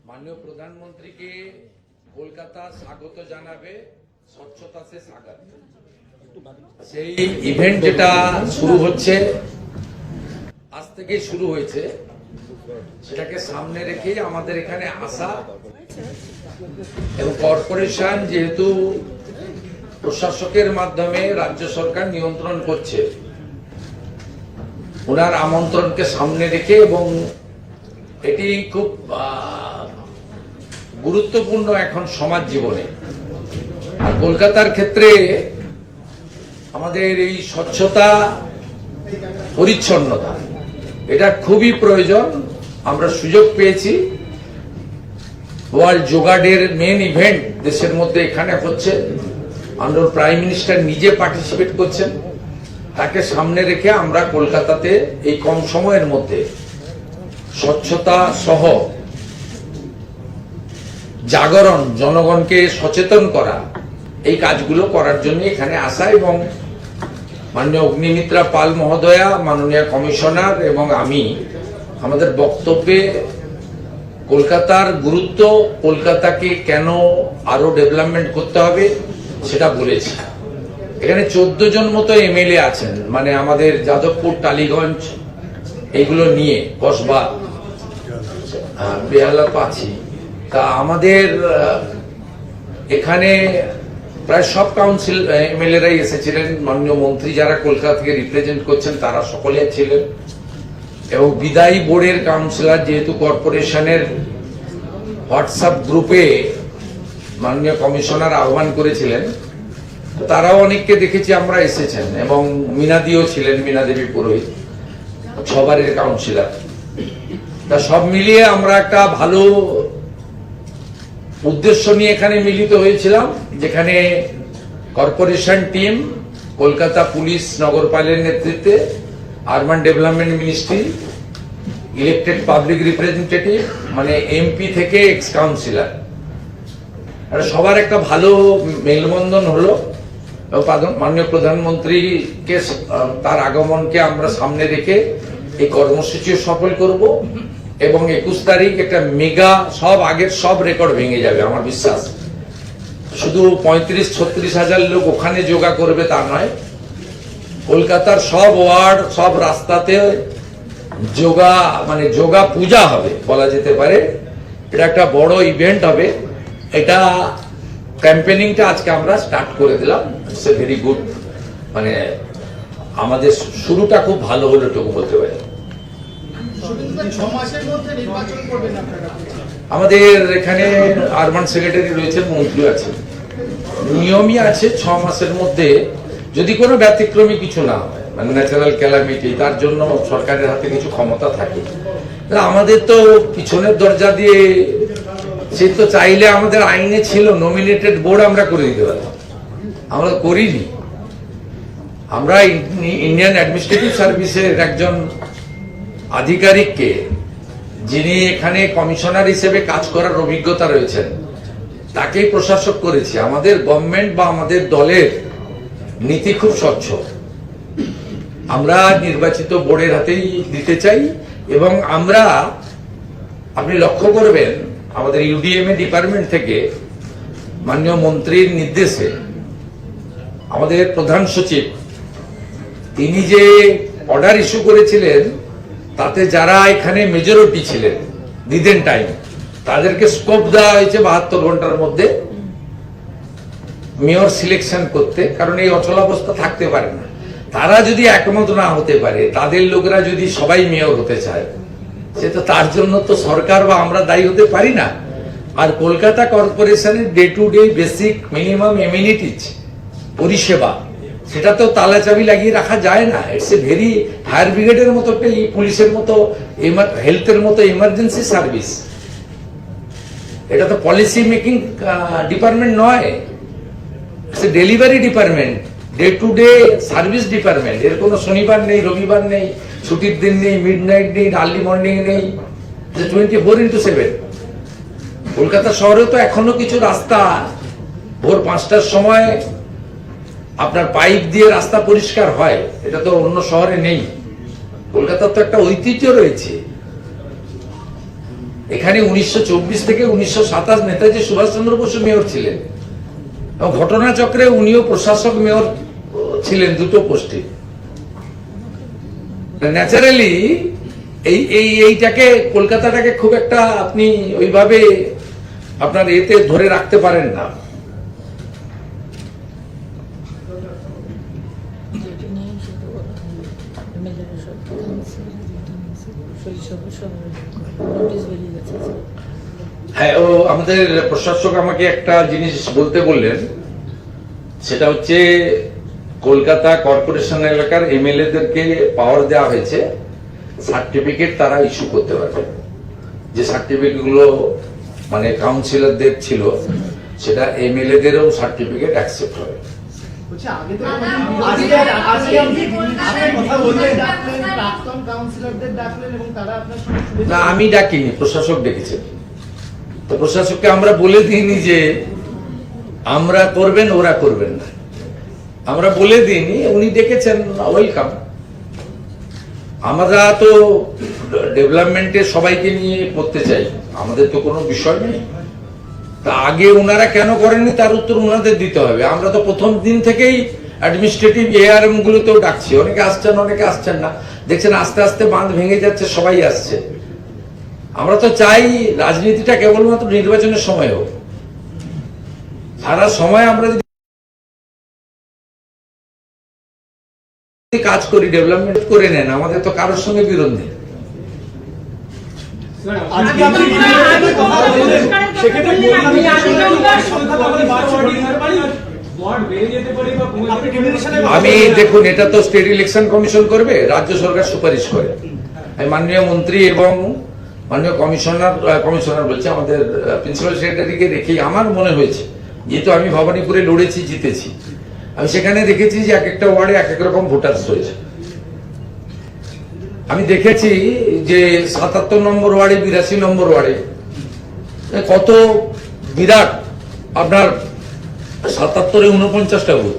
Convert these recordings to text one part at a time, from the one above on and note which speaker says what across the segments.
Speaker 1: माननीय प्रधानमंत्री के कोलकाता स्वागत জানাবে স্বচ্ছতা সে স্বাগত সেই ইভেন্ট যেটা শুরু হচ্ছে আজ থেকে শুরু হয়েছে সেটাকে সামনে রেখে আমাদের এখানে আসা এবং কর্পোরেশন যেহেতু প্রশাসকের মাধ্যমে রাজ্য সরকার নিয়ন্ত্রণ করছে ওনার আমন্ত্রণকে সামনে রেখে এবং এটি খুব গুরুত্বপূর্ণ এখন সমাজ জীবনে আর কলকাতার ক্ষেত্রে আমাদের এই স্বচ্ছতা পরিচ্ছন্নতা এটা খুবই প্রয়োজন। আমরা সুযোগ পেয়েছি ওয়ার্ল্ড যোগা ডের মেন ইভেন্ট দেশের মধ্যে এখানে হচ্ছে, আমাদের প্রাইম মিনিস্টার নিজে পার্টিসিপেট করছেন, তাকে সামনে রেখে আমরা কলকাতাতে এই কম সময়ের মধ্যে স্বচ্ছতা সহ জাগরণ, জনগণকে সচেতন করা, এই কাজগুলো করার জন্য এখানে আসা এবং মাননীয় অগ্নিমিত্রা পাল মহোদয়া, মাননীয় কমিশনার এবং আমি আমাদের বক্তব্যে কলকাতার গুরুত্ব, কলকাতাকে কেন আরো ডেভেলপমেন্ট করতে হবে সেটা বলেছি। এখানে 14 জন মতো এমএলএ আছেন, মানে আমাদের যাদবপুর, টালিগঞ্জ এইগুলো নিয়ে, কসবা, বেহালা, পাছি। তা আমাদের এখানে প্রায় সব কাউন্সিল এমএলএরাই এসেছিলেন, মাননীয় মন্ত্রী যারা কলকাতা থেকে রিপ্রেজেন্ট করছেন তারা সকলে ছিলেন এবং বিদায়ী বোর্ডের কাউন্সিলর যেহেতু কর্পোরেশনের হোয়াটসঅ্যাপ গ্রুপে মাননীয় কমিশনার আহ্বান করেছিলেন, তারাও অনেককে দেখেছি আমরা এসেছেন এবং মিনাদিও ছিলেন, মিনা দেবী পুরোহিত, ছবারের কাউন্সিলর। তা সব মিলিয়ে আমরা একটা ভালো উদ্দেশ্য নিয়ে এখানে মিলিত হয়েছিলাম, যেখানে কর্পোরেশন টিম, কলকাতা পুলিশ নগরপালের নেতৃত্বে, urban development ministry, elected public representative মানে এমপি থেকে এক্স কাউন্সিলর, সবার একটা ভালো মেলবন্ধন হলো। মাননীয় প্রধানমন্ত্রীকে তার আগমনকে আমরা সামনে রেখে এই কর্মসূচিও সফল করব এবং 21 তারিখ একটা মেগা, সব আগের সব রেকর্ড ভেঙে যাবে আমার বিশ্বাস। শুধু 35-36 হাজার লোক ওখানে যোগা করবে তা নয়, কলকাতার সব ওয়ার্ড, সব রাস্তাতে যোগা, মানে যোগা পূজা হবে বলা যেতে পারে। এটা একটা বড় ইভেন্ট হবে। এটা ক্যাম্পেনিংটা আজকে আমরা স্টার্ট করে দিলাম। ইটস এ ভেরি গুড, মানে আমাদের শুরুটা খুব ভালো হলো এটুকু বলতে পারি। আমাদের এখানে আরবান সেক্রেটারি রয়েছেন, মন্ত্রী আছেন, নিয়মই আছে 6 মাসের মধ্যে যদি কোনো ব্যতিক্রমী কিছু না হয়, মানে ন্যাচারাল ক্যালামিটি, তার জন্য সরকারের হাতে কিছু ক্ষমতা থাকে। আমাদের তো পিছনের দরজা দিয়ে, সে তো চাইলে আমাদের আইনে ছিল নমিনেটেড বোর্ড আমরা করে দিতে পারতাম, আমরা করিনি। আমরা ইন্ডিয়ান অ্যাডমিনিস্ট্রেটিভ সার্ভিসের একজন আধিকারিককে, যিনি এখানে কমিশনার হিসেবে কাজ করার অভিজ্ঞতা রয়েছেন, তাকেই প্রশাসক করেছি। আমাদের গভর্নমেন্ট বা আমাদের দলের নীতি খুব স্বচ্ছ, আমরা নির্বাচিত বোর্ডের হাতেই দিতে চাই এবং আমরা, আপনি লক্ষ্য করবেন আমাদের ইউডিএমএ ডিপার্টমেন্ট থেকে মাননীয় মন্ত্রীর নির্দেশে আমাদের প্রধান সচিব তিনি যে অর্ডার ইস্যু করেছিলেন, তাতে যারা এখানে মেজরিটি ছিলেন দিদেন টাইম, তাদেরকে স্কোপ দেওয়া হয়েছে 72 ঘন্টার মধ্যে মেয়র সিলেকশন করতে, কারণ এই অচলাবস্থা থাকতে পারে না। তারা যদি একমত না হতে পারে, তাদের লোকেরা যদি সবাই মেয়র হতে চায়, সে তো তার জন্য তো সরকার বা আমরা দায়ী হতে পারি না। আর কলকাতা কর্পোরেশনের day to day basic minimum amenities পরিষেবা, সেটা তো তালা চাবি লাগিয়ে রাখা যায় না। ইটস এ ভেরি, ফায়ার ব্রিগেডের মতো, পুলিশের মতো, হেলথের মতো ইমার্জেন্সি সার্ভিস। এটা তো পলিসি মেকিং ডিপার্টমেন্ট নয়, it's a delivery department, day to day service department. এর কোনো শনিবার নেই, রবিবার নেই, ছুটির দিন নেই, মিড নাইট নেই, আর্লি মর্নিং নেই, 24x7। কলকাতা শহরে তো এখনো কিছু রাস্তা ভোর 5টার সময় আপনার পাইপ দিয়ে রাস্তা পরিষ্কার হয়, এটা তো অন্য শহরে নেই। কলকাতার তো একটা ঐতিহ্য রয়েছে। এখানে 1924 থেকে 1927 নেতাজি সুভাষচন্দ্র বসু মেয়র ছিলেন এবং ঘটনাচক্রে উনিও প্রশাসক মেয়র ছিলেন, দুটো পোস্টে। ন্যাচারালি এইটাকে কলকাতাটাকে খুব একটা আপনি ওইভাবে আপনার এতে ধরে রাখতে পারেন না। হ্যাঁ, ও আমাদের প্রশাসক আমাকে একটা জিনিস বলতে বললেন, সেটা হচ্ছে কলকাতা কর্পোরেশন এলাকার এমএলএ দেরকে পাওয়ার দেওয়া হয়েছে সার্টিফিকেট তারা ইস্যু করতে পারবে। যে সার্টিফিকেট গুলো মানে কাউন্সিলরদের ছিল, সেটা এমএলএ দেরও সার্টিফিকেট অ্যাকসেপ্ট হবে। না, আমি ডাকিনি, প্রশাসক ডেকেছেন। তো প্রশাসককে আমরা বলে দিইনি যে আমরা করবেন ওরা করবেন না, আমরা বলে দিইনি, উনি ডেকেছেন, ওয়েলকাম। আমরা তো ডেভেলপমেন্টে সবাইকে নিয়ে করতে চাই, আমাদের তো কোনো বিষয় নেই। তা আগে ওনারা কেন করেননি তার উত্তর ওনাদের দিতে হবে। আমরা তো প্রথম দিন থেকেই অ্যাডমিনিস্ট্রেটিভ এআরএম গুলোতেও ডাকছি, অনেকে আসছেন অনেকে আসছেন না। দেখছেন আস্তে আস্তে বাঁধ ভেঙে যাচ্ছে, সবাই আসছে। আমরা তো চাই রাজনীতিটা কেবলমাত্র নির্বাচনের সময় হোক, সারা সময় আমরা যদি কাজ করি, ডেভেলপমেন্ট করে নেন, আমাদের তো কারোর সঙ্গে বিরোধ নেই। আমি দেখুন, এটা তো স্টেট ইলেকশন কমিশন করবে, রাজ্য সরকার সুপারিশ করে। মাননীয় মন্ত্রী এবং মাননীয় কমিশনার বলছে, আমাদের প্রিন্সিপাল সেক্রেটারিকে দেখি আমার মনে হয়েছে, যেহেতু আমি ভবানীপুরে লড়েছি, জিতেছি, আমি সেখানে দেখেছি যে এক একটা ওয়ার্ডে এক এক রকম ভোটার্স রয়েছে। আমি দেখেছি যে ৭৭ নম্বর ওয়ার্ডে, ৮২ নম্বর ওয়ার্ডে কত বিরাট, আপনার ৭৭-এ ৪৯টা বুথ।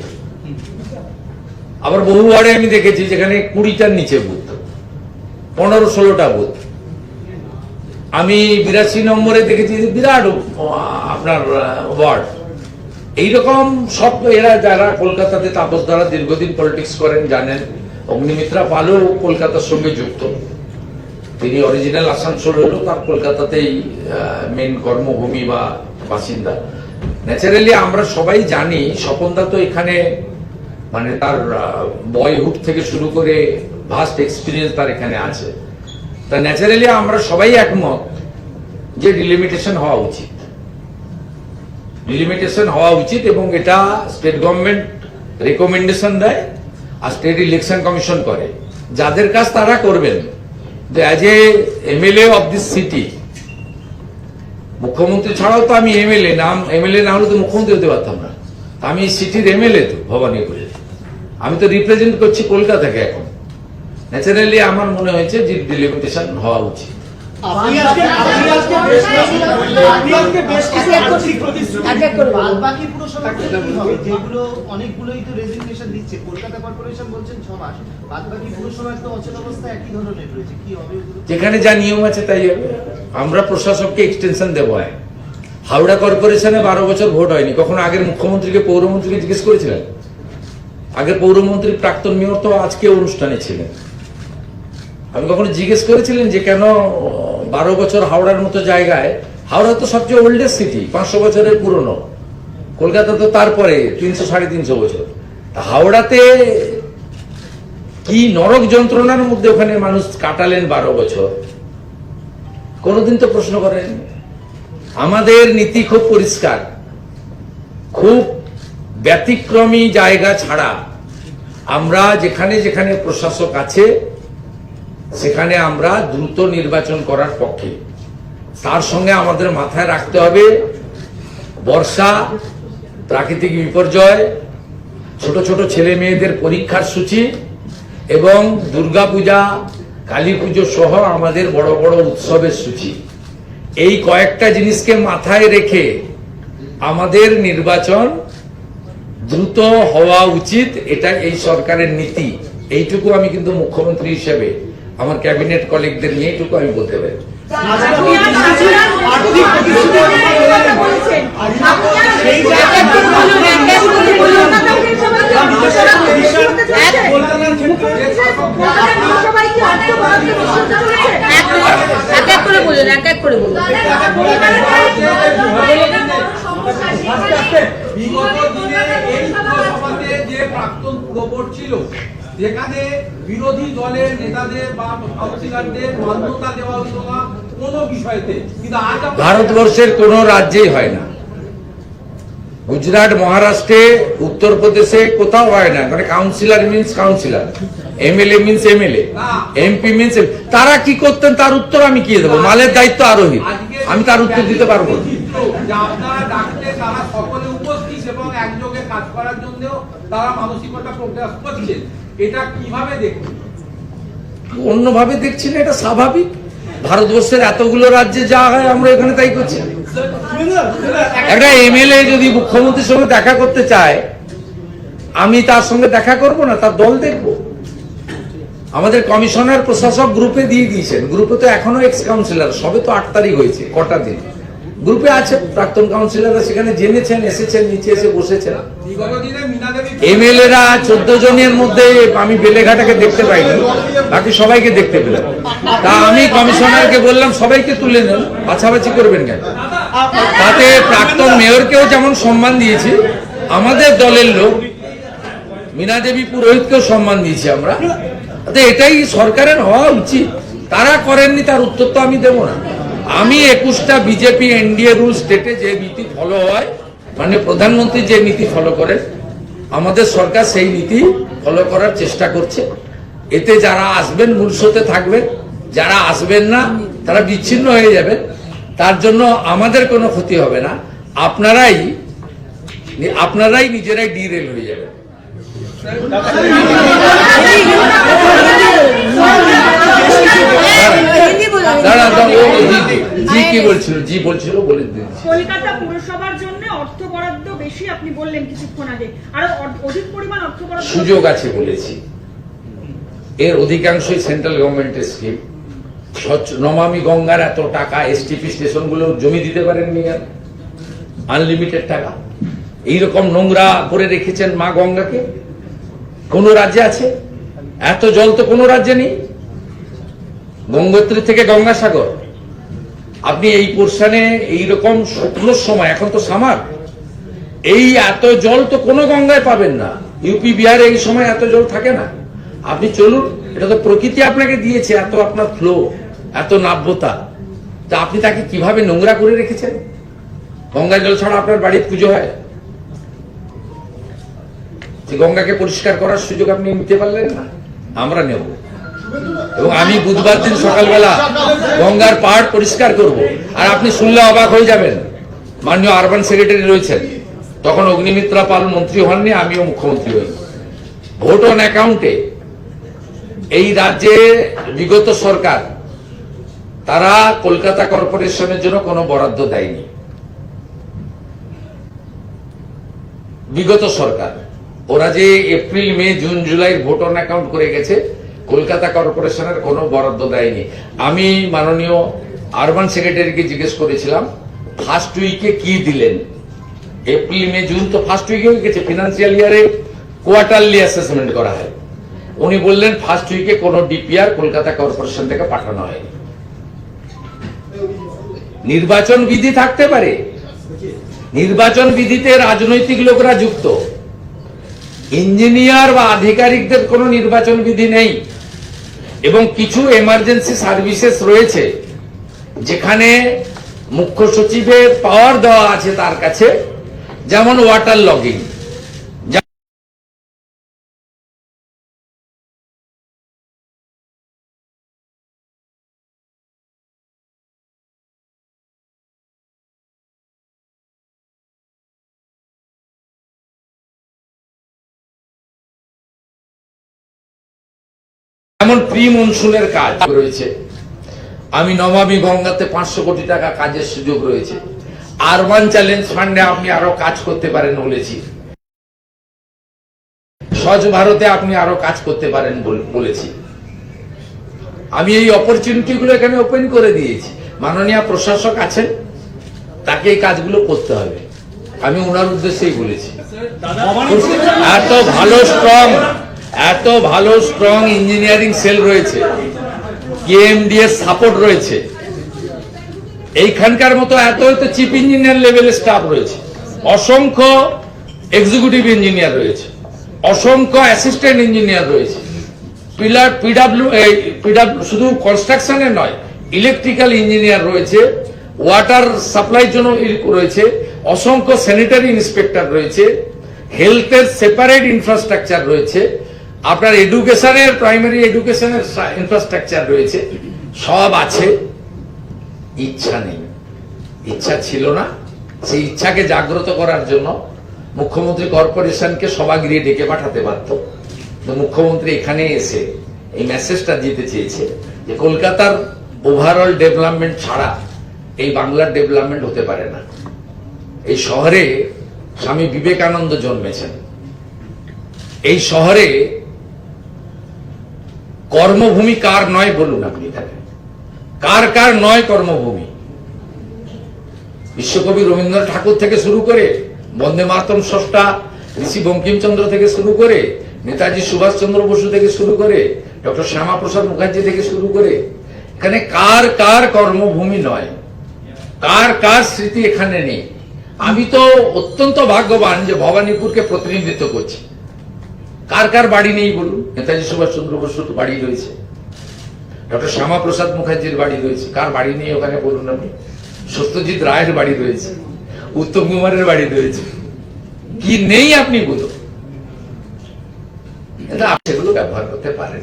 Speaker 1: আবার বহু ওয়ার্ডে আমি দেখেছি যেখানে ২০টার নিচে বুথ, ১৫-১৬টা বুথ। আমি ৮২ নম্বরে দেখেছি যে বিরাট আপনার ওয়ার্ড। এইরকম সব এরা যারা কলকাতাতে তাপস দ্বারা দীর্ঘদিন পলিটিক্স করেন জানেন। অগ্নিমিত্রা পালও কলকাতার সঙ্গে যুক্ত, তিনি অরিজিনাল আসানসোল হলেও তার কলকাতাতেই মেন কর্মভূমি বা বাসিন্দা। ন্যাচারালি আমরা সবাই জানি স্বপনদা তো এখানে মানে তার বয়হুড থেকে শুরু করে ভাস্ট এক্সপিরিয়েন্স তার এখানে আছে। তা ন্যাচারালি আমরা সবাই একমত যে ডিলিমিটেশন হওয়া উচিত, ডিলিমিটেশন হওয়া উচিত, এবং এটা স্টেট গভর্নমেন্ট রেকমেন্ডেশন দেয় আর স্টেট ইলেকশন কমিশন করে। যাদের কাজ তারা করবেন। As a MLA of this city, মুখ্যমন্ত্রী ছাড়াও তো আমি এমএলএ না হলে তো মুখ্যমন্ত্রী হতে পারতাম না। আমি সিটির এমএলএ তো ভবানীপুরে, আমি তো রিপ্রেজেন্ট করছি কলকাতাকে। এখন ন্যাচারালি আমার মনে হয়েছে যে ডিলিমিটেশন হওয়া উচিত। যেখানে যা নিয়ম আছে তাই হবে। আমরা প্রশাসককে এক্সটেনশন দেবো। হাওড়া কর্পোরেশনে 12 বছর ভোট হয়নি, কখনো আগের মুখ্যমন্ত্রীকে পৌরমন্ত্রীকে জিজ্ঞেস করেছিলেন? আগের পৌরমন্ত্রী প্রাক্তন মেয়র তো আজকে অনুষ্ঠানে ছিলেন, আমি কখনো জিজ্ঞেস করেছিলেন যে কেন 12 বছর হাওড়ার মতো জায়গায়? হাওড়া তো সবচেয়ে ওল্ডেস্ট সিটি, 500 বছরের পুরনো। কলকাতা তো তারপরে 300-350 বছর। হাওড়াতে কি নরক যন্ত্রণার মধ্যে ওখানে মানুষ কাটালেন 12 বছর, কোনদিন তো প্রশ্ন করেন। আমাদের নীতি খুব পরিষ্কার, খুব ব্যতিক্রমী জায়গা ছাড়া আমরা যেখানে যেখানে প্রশাসক আছে সেখানে আমরা দ্রুত নির্বাচন করার পক্ষে। তার সঙ্গে আমাদের মাথায় রাখতে হবে বর্ষা, প্রাকৃতিক বিপর্যয়, ছোট ছোট ছেলে মেয়েদের পরীক্ষার সূচি এবং দুর্গাপূজা, কালী পুজো সহ আমাদের বড় বড় উৎসবের সূচি। এই কয়েকটা জিনিসকে মাথায় রেখে আমাদের নির্বাচন দ্রুত হওয়া উচিত, এটা এই সরকারের নীতি। এইটুকু আমি কিন্তু মুখ্যমন্ত্রী হিসেবে আমার ক্যাবিনেট কলিগদের নিয়ে এইটুকু আমি বলতে পারি।
Speaker 2: প্রাক্তন পুরবোর্ড ছিল যেখানে বিরোধী দলের নেতাদের বা কাউন্সিলরদের মান্যতা দেওয়া হতো না কোনো বিষয়তে, কিন্তু আজ
Speaker 1: ভারতবর্ষের কোন রাজ্যেই হয় না। গুজরাট, মহারাষ্ট্রে, উত্তরপ্রদেশে কোথাও হয় না। মানে councillor means councillor, MLA means MLA, MP means. তারা কি করতেন তার উত্তর আমি কি দেবো? মালের দায়িত্ব আরোহী, আমি তার উত্তর দিতে পারবো না।
Speaker 2: আপনারা ডাকতে তারা সকলে উপস্থিত এবং একযোগে কাজ করার জন্য তারা মানসিকতা প্রকাশ করছেন, এটা কিভাবে দেখবেন?
Speaker 1: অন্যভাবে দেখছি না, এটা স্বাভাবিক। ভারতবর্ষের এতগুলো রাজ্যে যা হয় আমরা এখানে তাই করছি। একটা এমএলএ যদি মুখ্যমন্ত্রীর সঙ্গে দেখা করতে চায়, আমি তার সঙ্গে দেখা করব না, তার দল দেখব। আমাদের কমিশনার প্রশাসক গ্রুপে দিয়ে দিয়েছেন। গ্রুপে তো এখনো এক্স কাউন্সিলর, সবে তো 8 তারিখ হয়েছে, কটা দিন গ্রুপে আছে প্রাক্তন কাউন্সিলররা, সেখানে জেনেছেন, এসেছেন, নিচে এসে বসেছেন। এমএলএরা 14 জনের মধ্যে আমি বেলেঘাটাকে দেখতে পাইনি, বাকি সবাইকে দেখতে পেলাম। তা আমি কমিশনারকে বললাম সবাইকে তুলে নেন, বাছাবাছি করবেন কেন? তাতে প্রাক্তন মেয়রকেও যেমন সম্মান দিয়েছি, আমাদের দলের লোক মীনা দেবী পুরোহিতকেও সম্মান দিয়েছি আমরা। এটাই সরকারের হওয়া উচিত। তারা করেননি, তার উত্তর তো আমি দেব না। আমি 21টা বিজেপি এনডিএ রুল স্টেটে যে নীতি ফলো হয়, মানে প্রধানমন্ত্রী যে নীতি ফলো করেন, আমাদের সরকার সেই নীতি ফলো করার চেষ্টা করছে। এতে যারা আসবেন মূল শোতে থাকবেন, যারা আসবেন না তারা বিচ্ছিন্ন হয়ে যাবেন। তার জন্য আমাদের কোনো ক্ষতি হবে না, আপনারাই নিজেরাই ডিরেল হয়ে যাবেন।
Speaker 3: কলকাতা পুরসভার জন্য অর্থ বরাদ্দ বেশি আপনি বললেন কিছুক্ষণ আগে, আর অধিক পরিমাণ অর্থ বরাদ্দ
Speaker 1: সুযোগ আছে বলেছি। এর অধিকাংশই সেন্ট্রাল গভর্নমেন্টের স্কিম। নমামি গঙ্গার এত টাকা এসটিপি স্টেশনগুলো জমি দিতে পারেননি, আনলিমিটেড টাকা। এইরকম নোংরা করে রেখেছেন মা গঙ্গাকে। কোন রাজ্যে আছে? এত জল তো কোন রাজ্যে নেই। গঙ্গোত্রী থেকে গঙ্গাসাগর, আপনি এই পোর্শনে এইরকম শুকনোর সময়, এখন তো সামার, এই এত জল তো কোনো গঙ্গায় পাবেন না। ইউপি বিহারে এই সময় এত জল থাকে না। আপনি চলুন, এটা তো প্রকৃতি আপনাকে দিয়েছে, এত আপনার ফ্লো, এত নাব্যতা। তা আপনি তাকে কিভাবে নোংরা করে রেখেছেন? গঙ্গা জল ছাড়া আপনার বাড়ির পুজো হয়? গঙ্গাকে পরিষ্কার করার সুযোগ আপনি নিতে পারলেন না, আমরা নেব। এবং আমি বুধবার দিন সকালবেলা গঙ্গার পাহাড় পরিষ্কার করব। আর আপনি শুনলে অবাক হয়ে যাবেন, মাননীয় আরবান সেক্রেটারি রয়েছেন, তখন অগ্নিমিত্রা পাল মন্ত্রী হননি, আমিও মুখ্যমন্ত্রী হই। ভোট অন অ্যাকাউন্টে এই রাজ্যে বিগত সরকার, তারা কলকাতা কর্পোরেশনের জন্য কোনো বরাদ্দ দেয়নি। বিগত সরকার ওরা যে April, May, June, July vote on account করে গেছে, কলকাতা কর্পোরেশনের কোনো বরাদ্দ দেয়নি। আমি মাননীয় আরবান সেক্রেটারিকে জিজ্ঞেস করেছিলাম ফার্স্ট উইকে কি দিলেন। এপ্রিল, মে, জুন তো ফার্স্ট উইকে হয়ে গেছে, ফিনান্সিয়াল ইয়ারে কোয়ার্টারলি অ্যাসেসমেন্ট করা হয়। উনি বললেন ফার্স্ট উইকে কোনো ডিপিআর কলকাতা কর্পোরেশন থেকে পাঠানো হয়নি। নির্বাচন বিধি থাকতে পারে, নির্বাচন বিধিতে রাজনৈতিক লোকরা যুক্ত, ইঞ্জিনিয়ার বা আধিকারিকদের কোনো নির্বাচন বিধি নেই। এবং কিছু এমার্জেন্সি সার্ভিসেস রয়েছে যেখানে মুখ্য সচিবের পাওয়ার দেওয়া আছে তার কাছে, যেমন ওয়াটার লগিং। যেমন প্রি মনসুনের কাজ রয়েছে, আমি নমামি গঙ্গাতে 500 কোটি টাকা কাজের সুযোগ রয়েছে। আরবান চ্যালেঞ্জ ফান্ডে আপনি আরো কাজ করতে পারেন বলেছি। স্বচ্ছ ভারতে আপনি আরো কাজ করতে পারেন বলেছি। আমি এই অপরচুনিটি গুলো এখানে ওপেন করে দিয়েছি। মাননীয় প্রশাসক আছেন, তাকে এই কাজগুলো করতে হবে। আমি ওনার উদ্দেশ্যেই বলেছি। এত ভালো স্ট্রং ইঞ্জিনিয়ারিং সেল রয়েছে, কেএমডিএ সাপোর্ট রয়েছে, এইখানকার মতো এত চিফ ইঞ্জিনিয়ার লেভেলের স্টাফ রয়েছে, অসংখ্য এক্সিকিউটিভ ইঞ্জিনিয়ার রয়েছে, অসংখ্য অ্যাসিস্ট্যান্ট ইঞ্জিনিয়ার রয়েছে, পিডাব্লিউ শুধু কনস্ট্রাকশনে নয়, ইলেকট্রিক্যাল ইঞ্জিনিয়ার রয়েছে, ওয়াটার সাপ্লাই জন্য রয়েছে, অসংখ্য স্যানিটারি ইন্সপেক্টর রয়েছে, হেলথের সেপারেট ইনফ্রাস্ট্রাকচার রয়েছে, আপনার এডুকেশনের প্রাইমারি এডুকেশনের ইনফ্রাস্ট্রাকচার রয়েছে, সব আছে। ইচ্ছা নেই, ইচ্ছা ছিল না। সেই ইচ্ছাকে জাগ্রত করার জন্য মুখ্যমন্ত্রী কর্পোরেশনকে সভাগৃহে ডেকে পাঠাতে পারত। তো মুখ্যমন্ত্রী এখানে এসে এই মেসেজটা দিতে চেয়েছে যে কলকাতার ওভারঅল ডেভেলপমেন্ট ছাড়া এই বাংলার ডেভেলপমেন্ট হতে পারে না। এই শহরে স্বামী বিবেকানন্দ জন্মেছেন, এই শহরে কর্মভূমি কার নয় বলুন আপনি, তাকে কার কার নয় কর্মভূমি? বিশ্বকবি রবীন্দ্রনাথ ঠাকুর থেকে শুরু করে, বন্দে মাতরম স্রষ্টা ঋষি বঙ্কিমচন্দ্র থেকে শুরু করে, নেতাজি সুভাষচন্দ্র বসু থেকে শুরু করে, ডক্টর শ্যামাপ্রসাদ মুখার্জি থেকে শুরু করে, এখানে কার কার কর্মভূমি নয়, কার কার স্মৃতি এখানে নেই? আমি তো অত্যন্ত ভাগ্যবান যে ভবানীপুরকে প্রতিনিধিত্ব করছি। কার কার বাড়ি নেই বলুন? নেতাজি সুভাষচন্দ্র বসুর বাড়ি রয়েছে, ডক্টর শ্যামাপ্রসাদ মুখার্জির বাড়ি রয়েছে, কার বাড়ি নেই ওখানে বলুন আপনি? সত্যজিৎ রায়ের বাড়ি রয়েছে, উত্তম কুমারের বাড়ি রয়েছে, কি নেই আপনি বলুন? এটা আপনি সেগুলো ব্যবহার করতে পারেন।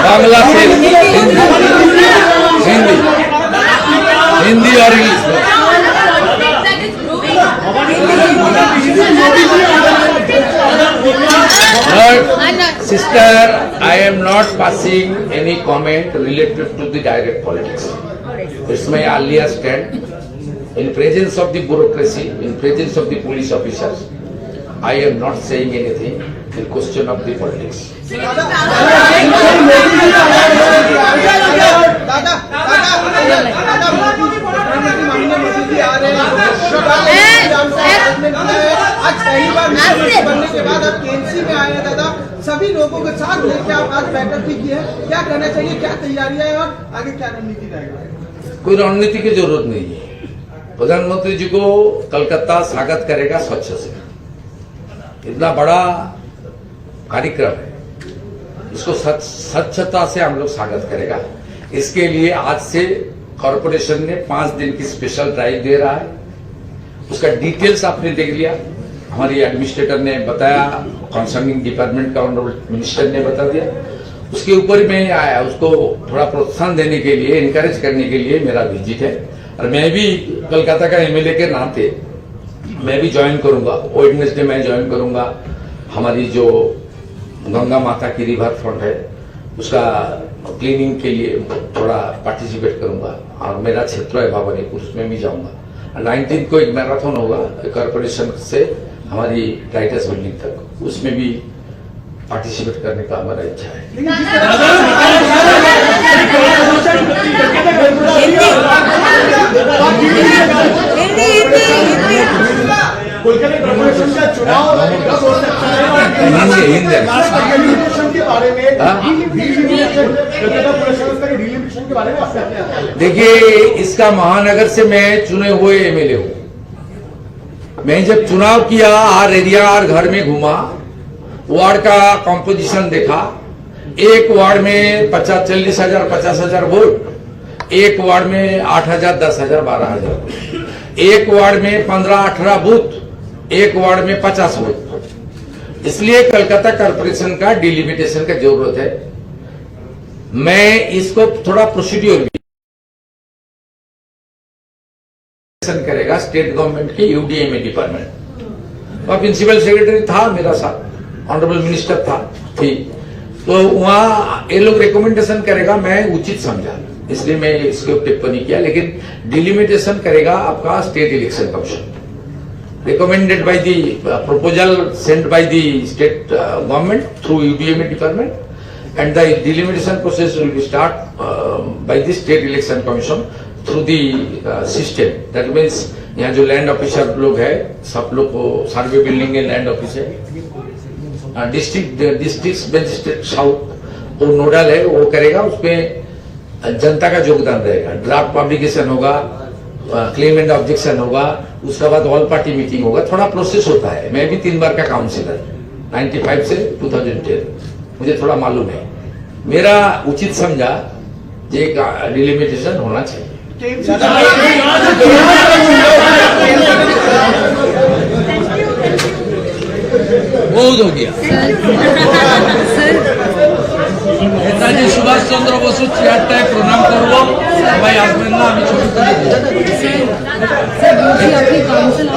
Speaker 1: বাংলা से हिंदी और English. Sister, I am not passing any comment related to the direct politics. It's my earlier stand. In presence of the bureaucracy, in presence of the police officers, I am not saying anything in question of the politics.
Speaker 4: सभी लोगों के साथ लेकर आप आज बैठक भी की है, क्या करना चाहिए, क्या तैयारियां है और आगे क्या रणनीति रहेगा?
Speaker 1: कोई रणनीति की जरूरत नहीं है। प्रधानमंत्री जी को कलकत्ता स्वागत करेगा स्वच्छ से, इतना बड़ा कार्यक्रम है, इसको स्वच्छता से हम लोग स्वागत करेगा। इसके लिए आज से कॉरपोरेशन ने 5 दिन की स्पेशल ड्राइव दे रहा है। उसका डिटेल्स आपने देख लिया, हमारी एडमिनिस्ट्रेटर ने बताया, कंसर्निंग डिपार्टमेंट का ऑनरेबल मिनिस्टर ने बता दिया। उसके ऊपर मैं आया, उसको थोड़ा प्रोत्साहन देने के लिए, इनकरेज करने के लिए मेरा विजिट है। और मैं भी कोलकाता का एमएलए के नाते मैं भी ज्वाइन करूंगा, वेडनेसडे मैं ज्वाइन करूंगा। हमारी जो गंगा माता की रिवर फ्रंट है उसका क्लीनिंग के लिए थोड़ा पार्टिसिपेट करूंगा, और मेरा क्षेत्र है भवानीपुर, उसमें भी जाऊंगा। 19 को एक मैराथन होगा कॉर्पोरेशन से हमारी टाइटस बिल्डिंग तक, उसमें भी पार्टिसिपेट करने का हमारा इच्छा है।
Speaker 5: कोलकाता कॉर्पोरेशन का चुनाव कब हो सकता है? डिलिमिटेशन के बारे में, कोलकाता पुलिस संस्था के डिलिमिटेशन के बारे में आपका क्या ख्याल है?
Speaker 1: देखिए, इसका महानगर से मैं चुने हुए एमएलए हूँ। मैं जब चुनाव किया, हर एरिया हर घर में घूमा, वार्ड का कॉम्पोजिशन देखा। एक वार्ड में 40,000 50,000 वोट, एक वार्ड में 8,000 10,000 12,000, एक वार्ड में 15-18 बूथ, एक वार्ड में 50 बूथ। इसलिए कलकत्ता कॉर्पोरेशन का डिलिमिटेशन का जरूरत है। मैं इसको थोड़ा प्रोसीड्यूर भी करेगा स्टेट गवर्नमेंट के यूडीएमए डिपार्टमेंट, वहां प्रिंसिपल सेक्रेटरी था मेरा साथ, ऑनरेबल मिनिस्टर था, ठीक। तो वहां ये लोग रिकमेंडेशन करेगा, मैं उचित समझा, इसलिए मैं इसके ऊपर टिप्पणी किया। लेकिन डिलिमिटेशन करेगा आपका state election commission, recommended by the proposal sent by the state government through UDMA department, and the delimitation process will be start by the State Election Commission through the system. That means यहाँ जो land officer लोग है सब लोग को सर्वे building है, land office है, district magistrate south वो नोडल है, वो करेगा, उसमें जनता का योगदान रहेगा, ड्राफ्ट पब्लिकेशन होगा, क्लेम एंड ऑब्जेक्शन होगा, उसके बाद ऑल पार्टी मीटिंग होगा, थोड़ा प्रोसेस होता है। मैं भी 3 बार का काउंसिलर 95 से 2010, मुझे थोड़ा मालूम है। मेरा उचित समझा ये डिलिमिटेशन होना चाहिए।
Speaker 2: बहुत हो गया। নেতাজি সুভাষ চন্দ্র বসু চেয়ারটায় প্রণাম করব, সবাই আসবেন না, আমি ছবি তুলে দেব।
Speaker 6: স্যার বলছি আপনি কাউন্সিল